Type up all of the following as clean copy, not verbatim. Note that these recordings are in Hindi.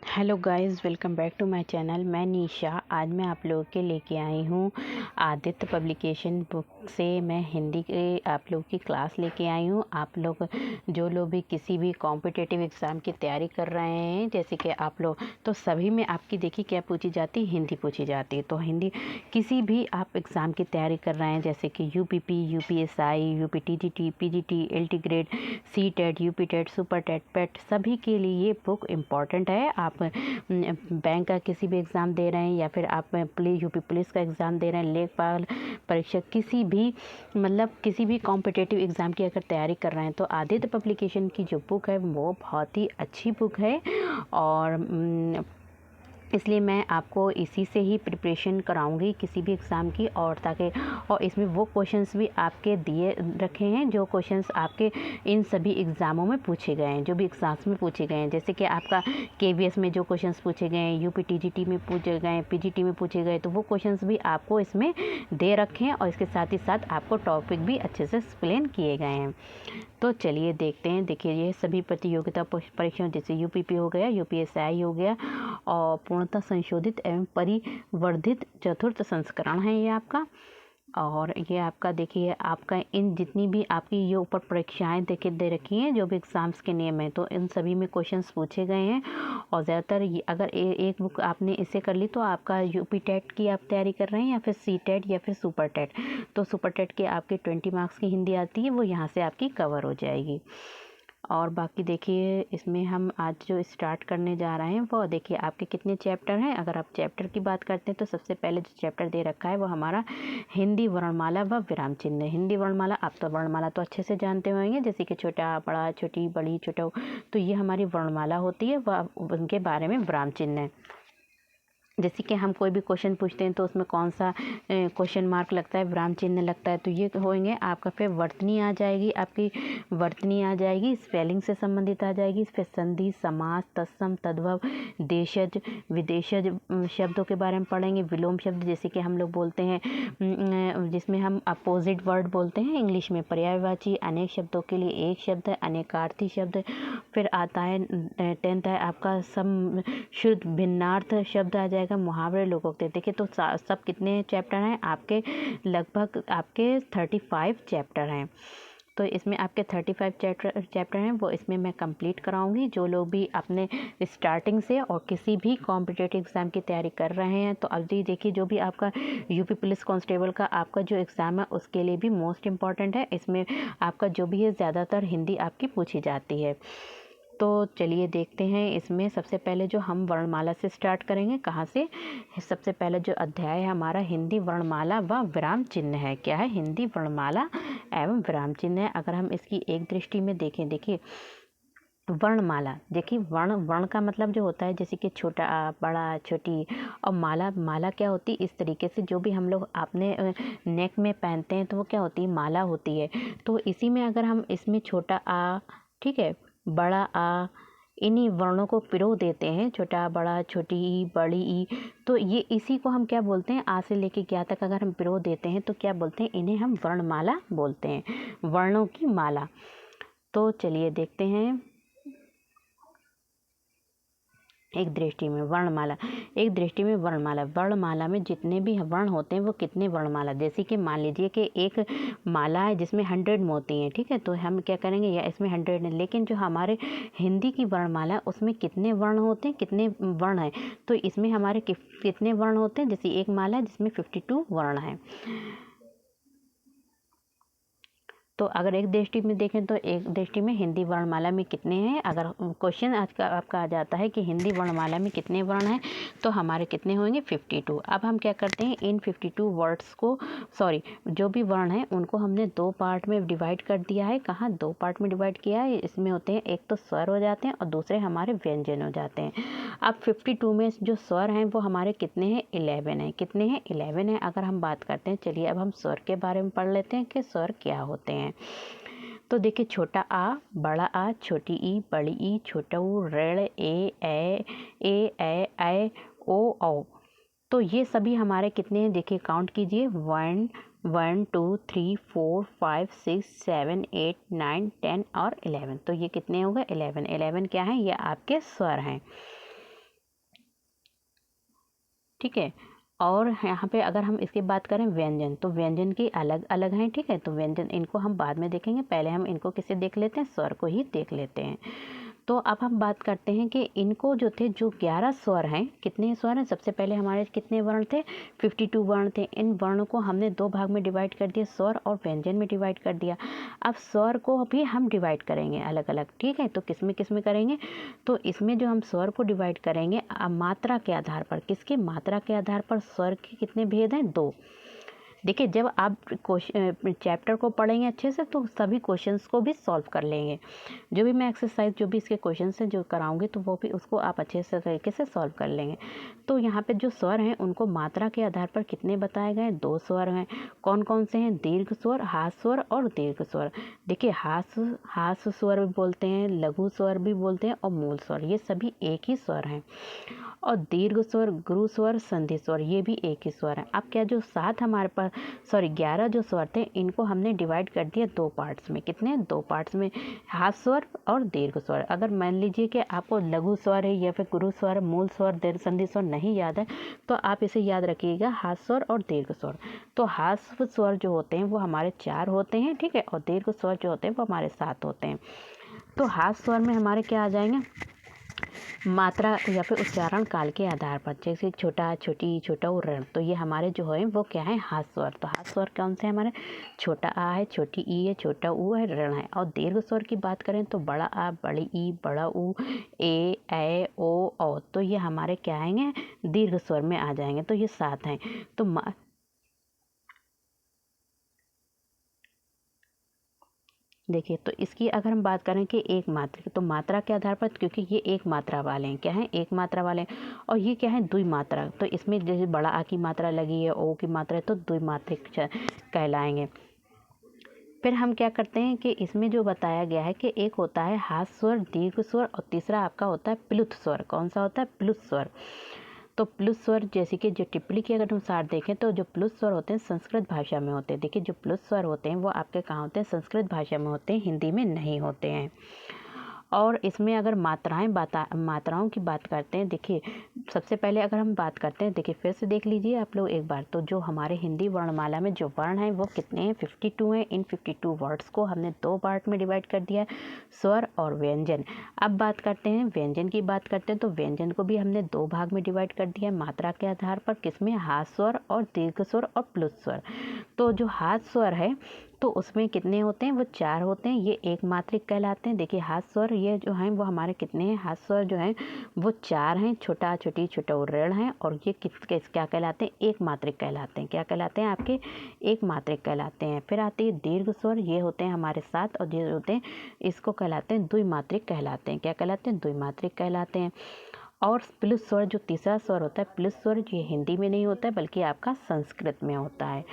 Hello guys, welcome back to my channel. मैं निशा। आज मैं आप लोगों के लेके आई हूँ आदित्य पब्लिकेशन बुक से मैं हिंदी के आप लोगों की क्लास लेके आई हूँ। आप लोग जो लोग भी किसी भी कॉम्पिटिटिव एग्ज़ाम की तैयारी कर रहे हैं, जैसे कि आप लोग, तो सभी में आपकी देखिए क्या पूछी जाती है, हिंदी पूछी जाती है। तो हिंदी किसी भी आप एग्ज़ाम की तैयारी कर रहे हैं, जैसे कि UPP, UPSI, UPTGT, PGT, LT grade, CTET, UPTET, super TET, PET, सभी के लिए ये बुक इम्पॉर्टेंट है। आप बैंक का किसी भी एग्ज़ाम दे रहे हैं या फिर आप यूपी पुलिस का एग्ज़ाम दे रहे हैं, लेखपाल परीक्षा, किसी भी मतलब किसी भी कॉम्पिटिटिव एग्ज़ाम की अगर तैयारी कर रहे हैं तो आदित्य पब्लिकेशन की जो बुक है वो बहुत ही अच्छी बुक है। और इसलिए मैं आपको इसी से ही प्रिपरेशन कराऊंगी किसी भी एग्ज़ाम की, और इसमें वो क्वेश्चंस भी आपके दिए रखे हैं जो क्वेश्चंस आपके इन सभी एग्ज़ामों में पूछे गए हैं, जो भी एग्ज़ाम्स में पूछे गए हैं। जैसे कि आपका केवीएस में जो क्वेश्चंस पूछे गए हैं, यूपीटीजीटी में पूछे गए हैं, पीजीटी में पूछे गए, तो वो क्वेश्चंस भी आपको इसमें दे रखे हैं और इसके साथ ही साथ आपको टॉपिक भी अच्छे से एक्सप्लेन किए गए हैं। तो चलिए देखते हैं। देखिए, ये सभी प्रतियोगिता परीक्षाओं जैसे यूपीपी हो गया, यूपीएसआई हो गया, और पूर्णतः संशोधित एवं परिवर्धित चतुर्थ संस्करण है ये आपका। और ये आपका देखिए, आपका इन जितनी भी आपकी ये ऊपर परीक्षाएं देखिए दे रखी हैं, जो भी एग्ज़ाम्स के नियम हैं, तो इन सभी में क्वेश्चंस पूछे गए हैं। और ज़्यादातर ये अगर एक बुक आपने इसे कर ली तो आपका यूपी टेट की आप तैयारी कर रहे हैं या फिर सी टेट या फिर सुपर टेट, तो सुपर टेट के आपके 20 मार्क्स की हिंदी आती है, वो यहाँ से आपकी कवर हो जाएगी। और बाकी देखिए, इसमें हम आज जो स्टार्ट करने जा रहे हैं वो देखिए आपके कितने चैप्टर हैं। अगर आप चैप्टर की बात करते हैं तो सबसे पहले जो चैप्टर दे रखा है वो हमारा हिंदी वर्णमाला व विराम चिन्ह है। हिंदी वर्णमाला, आप तो वर्णमाला तो अच्छे से जानते होंगे, जैसे कि छोटा, बड़ा, छोटी, बड़ी, छोटा, तो ये हमारी वर्णमाला होती है, वह उनके बारे में विराम चिन्ह है। जैसे कि हम कोई भी क्वेश्चन पूछते हैं तो उसमें कौन सा क्वेश्चन मार्क लगता है, विराम चिन्ह लगता है, तो ये होंगे आपका। फिर वर्तनी आ जाएगी, आपकी वर्तनी आ जाएगी, स्पेलिंग से संबंधित आ जाएगी। फिर संधि, समास, तत्सम, तद्भव, देशज, विदेशज शब्दों के बारे में पढ़ेंगे। विलोम शब्द, जैसे कि हम लोग बोलते हैं जिसमें हम अपोजिट वर्ड बोलते हैं इंग्लिश में, पर्यायवाची, अनेक शब्दों के लिए एक शब्द है, अनेकार्थी शब्द। फिर आता है 10th है आपका सम शुद्ध भिन्नार्थ शब्द आ जाएगा, मुहावरे, लोकोक्ति। देखिए तो सब कितने चैप्टर हैं आपके, लगभग आपके 35 चैप्टर हैं। तो इसमें आपके 35 चैप्टर हैं, वो इसमें मैं कंप्लीट कराऊंगी। जो लोग भी अपने स्टार्टिंग से और किसी भी कॉम्पिटिटिव एग्ज़ाम की तैयारी कर रहे हैं, तो अभी देखिए जो भी आपका यूपी पुलिस कांस्टेबल का आपका जो एग्ज़ाम है उसके लिए भी मोस्ट इम्पॉर्टेंट है। इसमें आपका जो भी है ज़्यादातर हिंदी आपकी पूछी जाती है। तो चलिए देखते हैं। इसमें सबसे पहले जो हम वर्णमाला से स्टार्ट करेंगे, कहाँ से, सबसे पहले जो अध्याय है हमारा हिंदी वर्णमाला व विराम चिन्ह है। क्या है? हिंदी वर्णमाला एवं विराम चिन्ह है। अगर हम इसकी एक दृष्टि में देखें, देखिए वर्णमाला, देखिए वर्ण का मतलब जो होता है, जैसे कि छोटा, बड़ा, छोटी, और माला, माला क्या होती है, इस तरीके से जो भी हम लोग अपने नेक में पहनते हैं तो वो क्या होती है, माला होती है। तो इसी में अगर हम इसमें छोटा आ, ठीक है, बड़ा आ, इन्हीं वर्णों को पिरो देते हैं, छोटा, बड़ा, छोटी ई, बड़ी ई, तो ये इसी को हम क्या बोलते हैं, आ से लेके क्या तक अगर हम पिरो देते हैं तो क्या बोलते हैं, इन्हें हम वर्णमाला बोलते हैं, वर्णों की माला। तो चलिए देखते हैं। एक दृष्टि में वर्णमाला, एक दृष्टि में वर्णमाला, वर्णमाला में जितने भी वर्ण होते हैं वो कितने वर्णमाला, जैसे कि मान लीजिए कि एक माला है जिसमें 100 मोती हैं, ठीक है, तो हम क्या करेंगे, या इसमें 100 है, लेकिन जो हमारे हिंदी की वर्णमाला उसमें कितने वर्ण होते हैं, कितने वर्ण हैं, तो इसमें हमारे कितने वर्ण होते हैं, जैसे एक माला है जिसमें 52 वर्ण हैं। तो अगर एक दृष्टि में देखें तो एक दृष्टि में हिंदी वर्णमाला में कितने हैं, अगर क्वेश्चन आज का आपका आ जाता है कि हिंदी वर्णमाला में कितने वर्ण हैं, तो हमारे कितने होंगे, 52। अब हम क्या करते हैं, इन 52 वर्ड्स को, सॉरी, जो भी वर्ण हैं उनको हमने दो पार्ट में डिवाइड कर दिया है। कहाँ, दो पार्ट में डिवाइड किया है। इसमें होते हैं, एक तो स्वर हो जाते हैं और दूसरे हमारे व्यंजन हो जाते हैं। अब 52 में जो स्वर हैं वो हमारे कितने हैं, 11 हैं। कितने हैं, 11 हैं। अगर हम बात करते हैं, चलिए अब हम स्वर के बारे में पढ़ लेते हैं कि स्वर क्या होते हैं। तो देखिए, छोटा आ, बड़ा आ, छोटी ई, बड़ी ई, छोटा ऊ, ऋण, ए ओ औ। तो ये सभी हमारे कितने हैं, देखिए काउंट कीजिए, 1 1 2 3 4 5 6 7 8 9 10 और 11। तो ये कितने हो गए, 11। 11 क्या है, ये आपके स्वर हैं। ठीक है। और यहाँ पे अगर हम इसकी बात करें व्यंजन, तो व्यंजन की अलग अलग हैं, ठीक है। तो व्यंजन इनको हम बाद में देखेंगे, पहले हम इनको किसे देख लेते हैं, स्वर को ही देख लेते हैं। तो अब हम बात करते हैं कि इनको जो थे, जो 11 स्वर हैं, कितने स्वर हैं, सबसे पहले हमारे कितने वर्ण थे, 52 वर्ण थे। इन वर्णों को हमने दो भाग में डिवाइड कर दिया, स्वर और व्यंजन में डिवाइड कर दिया। अब स्वर को भी हम डिवाइड करेंगे अलग अलग, ठीक है। तो किस में करेंगे, तो इसमें जो हम स्वर को डिवाइड करेंगे मात्रा के आधार पर, किसकी मात्रा के आधार पर स्वर के कितने भेद हैं, 2। देखिए, जब आप चैप्टर को पढ़ेंगे अच्छे से तो सभी क्वेश्चंस को भी सॉल्व कर लेंगे। जो भी मैं एक्सरसाइज, जो भी इसके क्वेश्चंस हैं जो कराऊंगी, तो वो भी उसको आप अच्छे से तरीके से सॉल्व कर लेंगे। तो यहाँ पे जो स्वर हैं उनको मात्रा के आधार पर कितने बताए गए, 2 स्वर हैं। कौन कौन से हैं, दीर्घ स्वर, हास स्वर और दीर्घ स्वर। देखिए, हास स्वर भी बोलते हैं, लघु स्वर भी बोलते हैं और मूल स्वर, ये सभी एक ही स्वर हैं। और दीर्घ स्वर, गुरु स्वर, संधि स्वर, ये भी एक ही स्वर है। अब क्या, जो 7 हमारे पास 11 जो स्वर थे, इनको हमने डिवाइड कर दिया 2 पार्ट्स में। कितने, 2 पार्ट्स में, हास स्वर और दीर्घ स्वर। अगर मान लीजिए कि आपको लघु स्वर है या फिर गुरु स्वर, मूल स्वर, दीर्घ, संधि स्वर नहीं याद है, तो आप इसे याद रखिएगा, हास स्वर और दीर्घ स्वर। तो हास स्वर जो होते हैं वो हमारे 4 होते हैं, ठीक है, और दीर्घ स्वर जो होते हैं वो हमारे 7 होते हैं। तो हास स्वर में हमारे क्या आ जाएंगे, मात्रा या फिर उच्चारण काल के आधार पर, जैसे छोटा, छोटी, छोटा और ऋण, तो ये हमारे जो है वो क्या है, हास स्वर। तो हास स्वर कौन से हमारे, छोटा आ है, छोटी ई है, छोटा ऊ है, ऋण है। और दीर्घ स्वर की बात करें तो बड़ा आ, बड़ी ई, बड़ा ऊ, ए ओ। तो ये हमारे क्या आएंगे, दीर्घ स्वर में आ जाएंगे। तो ये 7 हैं। तो देखिए, तो इसकी अगर हम बात करें कि एक मात्रा, तो मात्रा के आधार पर, क्योंकि ये एक मात्रा वाले हैं, क्या है, एक मात्रा वाले हैं। और ये क्या है, द्विमात्रा। तो इसमें जैसे बड़ा आ की मात्रा लगी है, ओ की मात्रा है, तो द्विमात्रिक कहलाएंगे। फिर हम क्या करते हैं कि इसमें जो बताया गया है कि एक होता है हास स्वर, दीर्घ स्वर, और तीसरा आपका होता है प्लुत स्वर। कौन सा होता है, प्लुत स्वर। तो प्लुत स्वर, जैसे कि जो टिप्पणी के अगर अनुसार देखें तो जो प्लुत स्वर होते हैं संस्कृत भाषा में होते हैं। देखिए, जो प्लुत स्वर होते हैं वो आपके कहाँ होते हैं, संस्कृत भाषा में होते हैं, हिंदी में नहीं होते हैं। और इसमें अगर मात्राओं की बात करते हैं, देखिए सबसे पहले अगर हम बात करते हैं, देखिए फिर से देख लीजिए आप लोग एक बार, तो जो हमारे हिंदी वर्णमाला में जो वर्ण हैं वो कितने हैं, 52 हैं। इन 52 वर्ड्स को हमने 2 पार्ट में डिवाइड कर दिया है, स्वर और व्यंजन। अब बात करते हैं व्यंजन की, बात करते हैं तो व्यंजन को भी हमने 2 भाग में डिवाइड कर दिया है मात्रा के आधार पर, किसमें, हास स्वर और दीर्घ स्वर और प्लुत स्वर। तो जो हास स्वर है तो उसमें कितने होते हैं, वो 4 होते हैं, ये एक मात्रिक कहलाते हैं। देखिए, हास स्वर ये जो हैं वो हमारे कितने हैं, हास स्वर जो हैं वो 4 हैं, छोटा, छोटी, छोटा और ऋण हैं। और ये क्या कहलाते हैं, एक मात्रिक कहलाते हैं। क्या कहलाते हैं, आपके एक मात्रिक कहलाते हैं। फिर आती है दीर्घ स्वर, ये होते हैं हमारे 7, और ये होते हैं, इसको कहलाते हैं द्विमात्रिक कहलाते हैं। क्या कहलाते हैं, द्विमात्रिक कहलाते हैं। और प्लुत स्वर, जो तीसरा स्वर होता है प्लुत स्वर, ये हिंदी में नहीं होता है बल्कि आपका संस्कृत में होता है।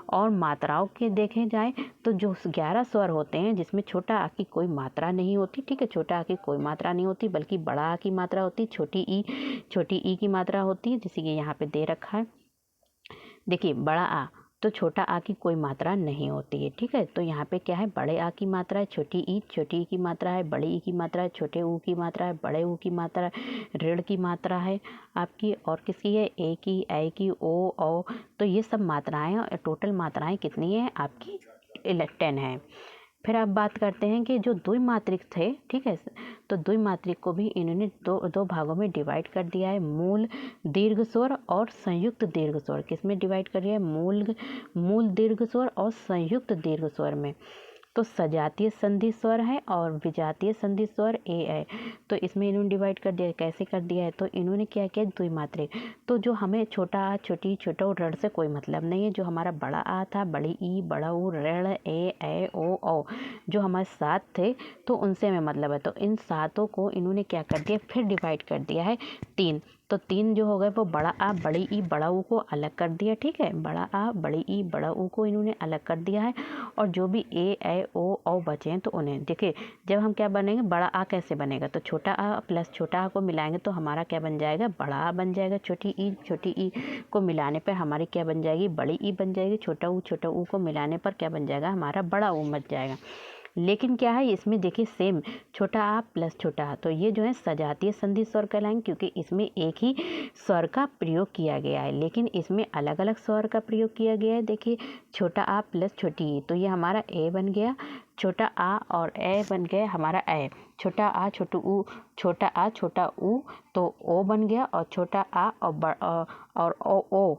और मात्राओं के देखे जाए तो जो 11 स्वर होते हैं जिसमें छोटा आ की कोई मात्रा नहीं होती, ठीक है, छोटा आ की कोई मात्रा नहीं होती बल्कि बड़ा आ की मात्रा होती है, छोटी ई की मात्रा होती है, जैसे कि यहाँ पे दे रखा है। देखिए, बड़ा आ, तो छोटा आ की कोई मात्रा नहीं होती है, ठीक है। तो यहाँ पे क्या है, बड़े आ की मात्रा है, छोटी ई की मात्रा है, बड़ी ई की मात्रा है, छोटे ऊ की मात्रा है, बड़े ऊ की मात्रा है, ऋण की मात्रा है आपकी, और किसकी है, ए की, ऐ की, ओ। तो ये सब मात्राएं, और टोटल मात्राएं कितनी है आपकी, 10 है। फिर अब बात करते हैं कि जो द्विमात्रिक थे, ठीक है, तो द्विमात्रिक को भी इन्होंने दो भागों में डिवाइड कर दिया है, मूल दीर्घ स्वर और संयुक्त दीर्घ स्वर। किस में डिवाइड कर दिया है, मूल दीर्घ स्वर और संयुक्त दीर्घ स्वर में। तो सजातीय संधि स्वर है और विजातीय संधि स्वर ए है। तो इसमें इन्होंने डिवाइड कर दिया, कैसे कर दिया है, तो इन्होंने क्या किया, द्विमात्रिक। तो जो हमें छोटा आ, छोटी, छोटा और ऋण से कोई मतलब नहीं है, जो हमारा बड़ा आ था, बड़ी ई, बड़ा ऊ, ऋण, ए, ऐ, ओ, जो हमारे 7 थे, तो उनसे हमें मतलब है। तो इन 7 को इन्होंने क्या कर दिया, फिर डिवाइड कर दिया है 3। तो 3 जो हो गए वो बड़ा आ, बड़ी ई, बड़ा ऊ को अलग कर दिया, ठीक है, बड़ा आ, बड़ी ई, बड़ा ऊ को इन्होंने अलग कर दिया है। और जो भी ए, ऐ, ओ बचे हैं तो उन्हें देखिए, जब हम क्या बनेंगे, बड़ा आ कैसे बनेगा, तो छोटा आ प्लस छोटा आ को मिलाएंगे तो हमारा क्या बन जाएगा, बड़ा आ बन जाएगा। छोटी ई को मिलाने पर हमारी क्या बन जाएगी, बड़ी ई बन जाएगी। छोटा ऊ को मिलाने पर क्या बन जाएगा, हमारा बड़ा ऊ बन जाएगा। लेकिन क्या है इसमें देखिए सेम छोटा आ प्लस छोटा आ, तो ये जो है सजातीय संधि स्वर कहलाएंगे क्योंकि इसमें एक ही स्वर का प्रयोग किया गया है, लेकिन इसमें अलग अलग स्वर का प्रयोग किया गया है। देखिए छोटा आ प्लस छोटी ई, तो ये हमारा ए बन गया, छोटा आ और ए बन गया हमारा ए, छोटा आ छोटू ऊ, छोटा आ छोटा ऊ तो ओ बन गया, और छोटा आ और ओ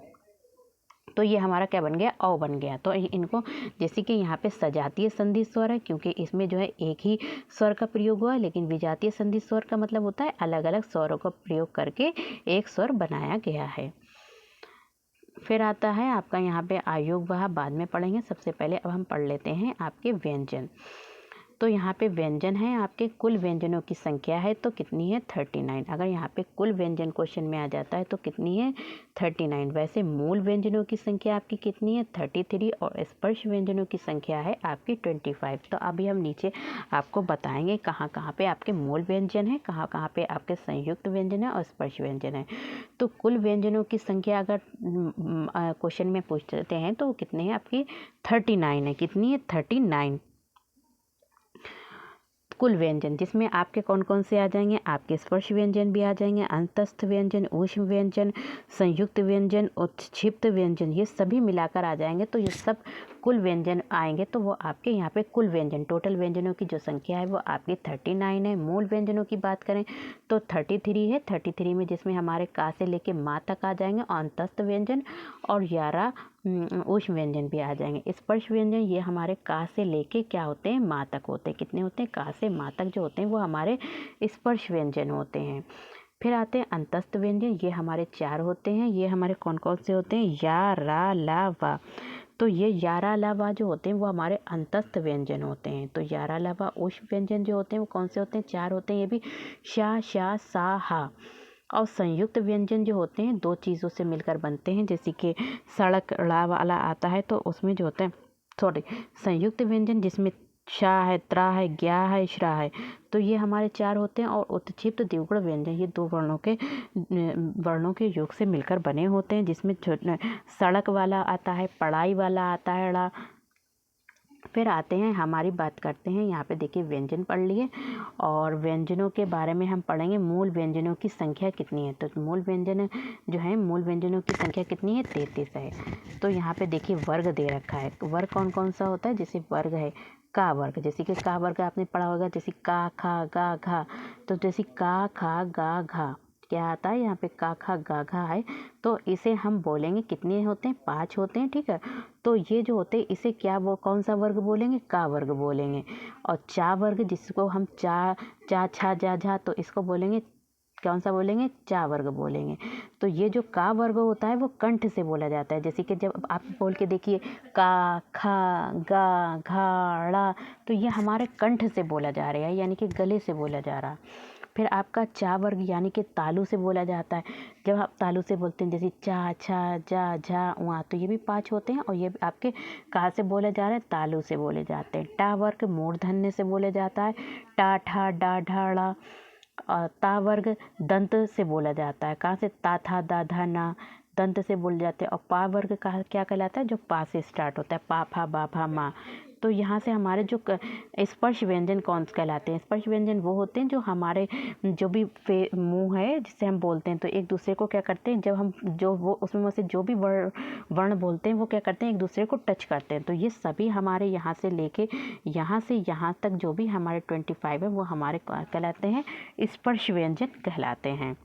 तो ये हमारा क्या बन गया, ओ बन गया। तो इनको जैसे कि यहाँ पे सजातीय संधि स्वर है क्योंकि इसमें जो है एक ही स्वर का प्रयोग हुआ है, लेकिन विजातीय संधि स्वर का मतलब होता है अलग अलग स्वरों का प्रयोग करके एक स्वर बनाया गया है। फिर आता है आपका यहाँ पे आयोग वह बाद में पढ़ेंगे, सबसे पहले अब हम पढ़ लेते हैं आपके व्यंजन। तो यहाँ पे व्यंजन है, आपके कुल व्यंजनों की संख्या है तो कितनी है 39। अगर यहाँ पे कुल व्यंजन क्वेश्चन में आ जाता है तो कितनी है 39। वैसे मूल व्यंजनों की संख्या आपकी कितनी है 33 और स्पर्श व्यंजनों की संख्या है आपकी 25। तो अभी हम नीचे आपको बताएंगे कहाँ कहाँ पे आपके मूल व्यंजन है, कहाँ कहाँ पे आपके संयुक्त व्यंजन है और स्पर्श व्यंजन है। तो कुल व्यंजनों की संख्या अगर क्वेश्चन में पूछते हैं तो कितने हैं आपकी 39 है। कितनी है 39 कुल व्यंजन, जिसमें आपके कौन कौन से आ जाएंगे, आपके स्पर्श व्यंजन भी आ जाएंगे, अंतस्थ व्यंजन, ऊष्म व्यंजन, संयुक्त व्यंजन, उत्क्षिप्त व्यंजन, ये सभी मिलाकर आ जाएंगे। तो ये सब कुल व्यंजन आएंगे तो वो आपके यहाँ पे कुल व्यंजन टोटल व्यंजनों की जो संख्या है वो आपकी 39 है। मूल व्यंजनों की बात करें तो 33 है। 33 में जिसमें हमारे का से लेके माँ तक आ जाएंगे, और अंतस्थ व्यंजन और 11 ऊष्म व्यंजन भी आ जाएंगे। स्पर्श व्यंजन ये हमारे का से लेके क्या होते हैं माँ तक होते हैं। कितने होते हैं, का से माँ तक जो होते हैं वो हमारे स्पर्श व्यंजन होते हैं। फिर आते हैं अंतस्थ व्यंजन, ये हमारे 4 होते हैं। ये हमारे कौन कौन से होते हैं, या रा ला वा। तो ये या रा ला वा जो होते हैं वो हमारे अंतस्थ व्यंजन होते हैं। तो या रा ला वा ऊष्म व्यंजन जो होते हैं वो कौन से होते हैं, 4 होते हैं। ये भी शा शा सा हा। और संयुक्त व्यंजन जो होते हैं 2 चीज़ों से मिलकर बनते हैं, जैसे कि सड़क ड़ा वाला आता है तो उसमें जो होता है संयुक्त व्यंजन जिसमें शा है, त्रा है, ज्ञा है, श्रा है, तो ये हमारे 4 होते हैं। और उत्क्षिप्त द्विगुण व्यंजन ये 2 वर्णों के योग से मिलकर बने होते हैं, जिसमें सड़क वाला आता है, पढ़ाई वाला आता है ड़ा। फिर आते हैं हमारी बात करते हैं, यहाँ पे देखिए व्यंजन पढ़ लिए और व्यंजनों के बारे में हम पढ़ेंगे मूल व्यंजनों की संख्या कितनी है। तो मूल व्यंजन जो है मूल व्यंजनों की संख्या कितनी है 33 है। तो यहाँ पे देखिए वर्ग दे रखा है। वर्ग कौन कौन सा होता है, जैसे वर्ग है का वर्ग, जैसे कि का वर्ग आपने पढ़ा होगा, जैसे का खा गा घा। तो जैसे का खा गा घा क्या आता है, यहाँ पे का खा गा घा है, तो इसे हम बोलेंगे कितने होते हैं 5 होते हैं, ठीक है। तो ये जो होते हैं इसे क्या वो कौन सा वर्ग बोलेंगे, का वर्ग बोलेंगे। और चा वर्ग जिसको हम चा छा जा झा, तो इसको बोलेंगे कौन सा बोलेंगे, चा वर्ग बोलेंगे। तो ये जो का वर्ग होता है वो कंठ से बोला जाता है, जैसे कि जब आप बोल के देखिए का खा गा घा ड़ा, तो ये हमारे कंठ से बोला जा रहा है, यानी कि गले से बोला जा रहा है। फिर आपका चा वर्ग यानी कि तालु से बोला जाता है। जब आप तालु से बोलते हैं जैसे चा छा जा झा वहाँ, तो ये भी 5 होते हैं। और ये आपके कहाँ से बोले जा रहे हैं, तालु से बोले जाते हैं। टा वर्ग मूर्धन्य से बोले जाता है, टा ठा डा ढा ड़ा। और ता वर्ग दंत से बोला जाता है, कहाँ से, ता था दा धा ना, दंत से बोले जाते हैं। और पा वर्ग का क्या कहलाता है, जो पा से स्टार्ट होता है, पा फा बा भा मा। तो यहाँ से हमारे जो स्पर्श व्यंजन कौन से कहलाते हैं, स्पर्श व्यंजन वो होते हैं जो हमारे जो भी मुंह है जिससे हम बोलते हैं, तो एक दूसरे को क्या करते हैं, जब हम जो वो उसमें से जो भी वर्ण बोलते हैं वो क्या करते हैं, एक दूसरे को टच करते हैं। तो ये सभी हमारे यहाँ से लेके यहाँ से यहाँ तक जो भी हमारे 25 है वो हमारे कहलाते हैं स्पर्श व्यंजन कहलाते हैं।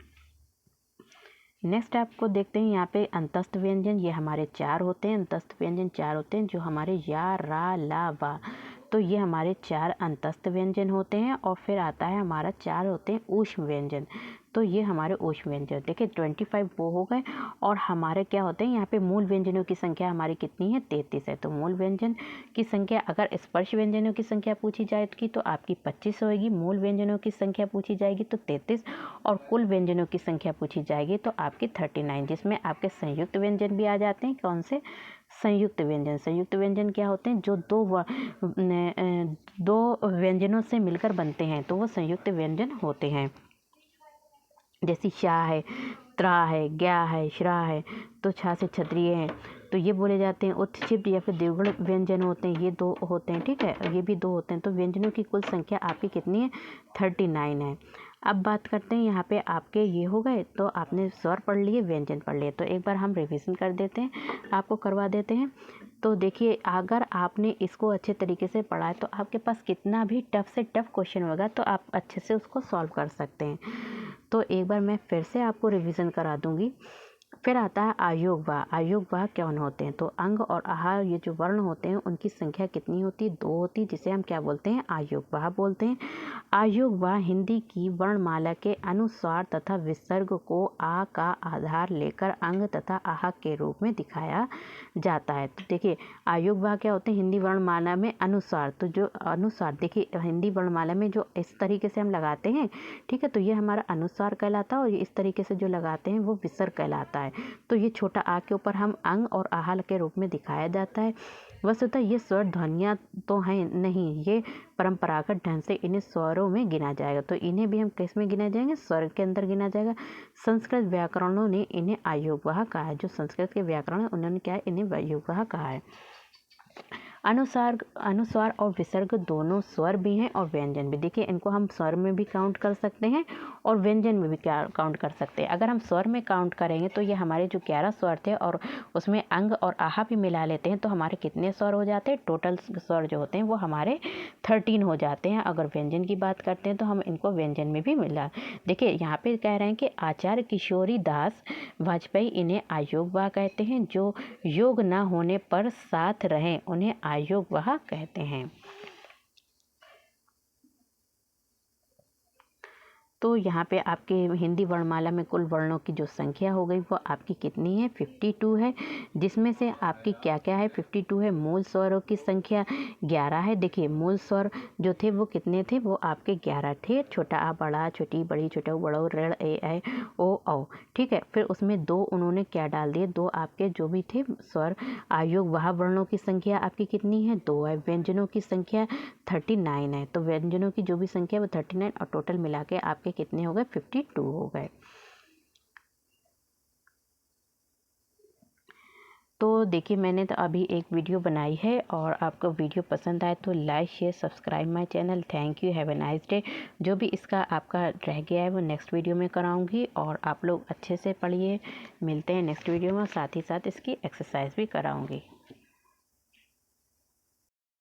नेक्स्ट आपको देखते हैं यहाँ पे अंतस्थ व्यंजन, ये हमारे 4 होते हैं। अंतस्थ व्यंजन 4 होते हैं जो हमारे या रा ला वा, तो ये हमारे 4 अंतस्थ व्यंजन होते हैं। और फिर आता है हमारा 4 होते हैं ऊष्म व्यंजन, तो ये हमारे ऊष्म व्यंजन देखिए 25 वो हो गए। और हमारे क्या होते हैं यहाँ पे मूल व्यंजनों की संख्या हमारी कितनी है 33 है। तो मूल व्यंजन की संख्या अगर स्पर्श व्यंजनों की संख्या पूछी जाएगी तो आपकी 25 होगी, मूल व्यंजनों की संख्या पूछी जाएगी तो 33, और कुल व्यंजनों की संख्या पूछी जाएगी तो आपकी 39, जिसमें आपके संयुक्त व्यंजन भी आ जाते हैं। कौन से संयुक्त व्यंजन, संयुक्त व्यंजन क्या होते हैं, जो दो व्यंजनों से मिलकर बनते हैं तो वो संयुक्त व्यंजन होते हैं। जैसे शा है, त्रा है, ज्ञा है, श्रा है, तो छा से क्षत्रिय है, तो ये बोले जाते हैं। उत्क्षिप्त या फिर द्विगुण व्यंजन होते हैं, ये 2 होते हैं, ठीक है, ये भी 2 होते हैं। तो व्यंजनों की कुल संख्या आपकी कितनी है? 39 है। अब बात करते हैं, यहाँ पे आपके ये हो गए, तो आपने स्वर पढ़ लिए, व्यंजन पढ़ लिए। तो एक बार हम रिवीजन कर देते हैं, आपको करवा देते हैं। तो देखिए, अगर आपने इसको अच्छे तरीके से पढ़ा है तो आपके पास कितना भी टफ से टफ क्वेश्चन होगा तो आप अच्छे से उसको सॉल्व कर सकते हैं। तो एक बार मैं फिर से आपको रिवीजन करा दूंगी। फिर आता है आयोग वाह। आयोग वाह कौन होते हैं? तो अंग और आहार, ये जो वर्ण होते हैं उनकी संख्या कितनी होती है? 2 होती है, जिसे हम क्या बोलते हैं? आयोग वाह बोलते हैं। आयोग वाह हिंदी की वर्णमाला के अनुस्वार तथा विसर्ग को आ का आधार लेकर अंग तथा आह के रूप में दिखाया जाता है। तो देखिए, आयोग वाह क्या होते हैं? हिंदी वर्णमाला में अनुस्वार। तो जो अनुस्वार, देखिए हिंदी वर्णमाला में जो इस तरीके से हम लगाते हैं, ठीक है, तो ये हमारा अनुस्वार कहलाता है, और ये इस तरीके से जो लगाते हैं वो विसर्ग कहलाता है। तो ये छोटा आ के ऊपर हम अंग और आह के रूप में दिखाया जाता है। वस्तुतः ये स्वर ध्वनियाँ तो हैं नहीं, ये परंपरागत ढंग से इन्हें स्वरों में गिना जाएगा। तो इन्हें भी हम किस में गिना जाएंगे? स्वर के अंदर गिना जाएगा। संस्कृत व्याकरणों ने इन्हें आयोगवाह कहा है। जो संस्कृत के व्याकरण है उन्होंने क्या है? इन्हें आयोगवाह कहा है। अनुस्वार और विसर्ग दोनों स्वर भी हैं और व्यंजन भी। देखिए, इनको हम स्वर में भी काउंट कर सकते हैं और व्यंजन में भी काउंट कर सकते हैं। अगर हम स्वर में काउंट करेंगे तो ये हमारे जो 11 स्वर थे और उसमें अंग और आहा भी मिला लेते हैं तो हमारे कितने स्वर हो जाते हैं? टोटल स्वर जो होते हैं वो हमारे 13 हो जाते हैं। अगर व्यंजन की बात करते हैं तो हम इनको व्यंजन में भी मिला। देखिए, यहाँ पे कह रहे हैं कि आचार्य किशोरी दास वाजपेयी इन्हें आयोगवाह कहते हैं। जो योग न होने पर साथ रहें उन्हें आयोगवाह कहते हैं। तो यहाँ पे आपके हिंदी वर्णमाला में कुल वर्णों की जो संख्या हो गई वो आपकी कितनी है? 52 है, जिसमें से आपकी क्या क्या है? 52 है। मूल स्वरों की संख्या 11 है। देखिए, मूल स्वर जो थे वो कितने थे? वो आपके 11 थे। छोटा आ, बड़ा, छोटी, बड़ी, छोटा बड़ो, ऋण, ए, ओ, औ, ठीक है। फिर उसमें 2 उन्होंने क्या डाल दिए? 2 आपके जो भी थे स्वर आयोग वाह वर्णों की संख्या आपकी कितनी है? 2 है। व्यंजनों की संख्या 39 है। तो व्यंजनों की जो भी संख्या वो 39 और टोटल मिला के आपके कितने हो गए? 52 हो गए। तो देखिए, मैंने तो अभी एक वीडियो बनाई है और आपको वीडियो पसंद आए तो like share subscribe my channel. Thank you, have a nice day. जो भी इसका आपका रह गया है वो नेक्स्ट वीडियो में कराऊंगी और आप लोग अच्छे से पढ़िए। मिलते हैं नेक्स्ट वीडियो में, साथ ही साथ इसकी एक्सरसाइज भी कराऊंगी।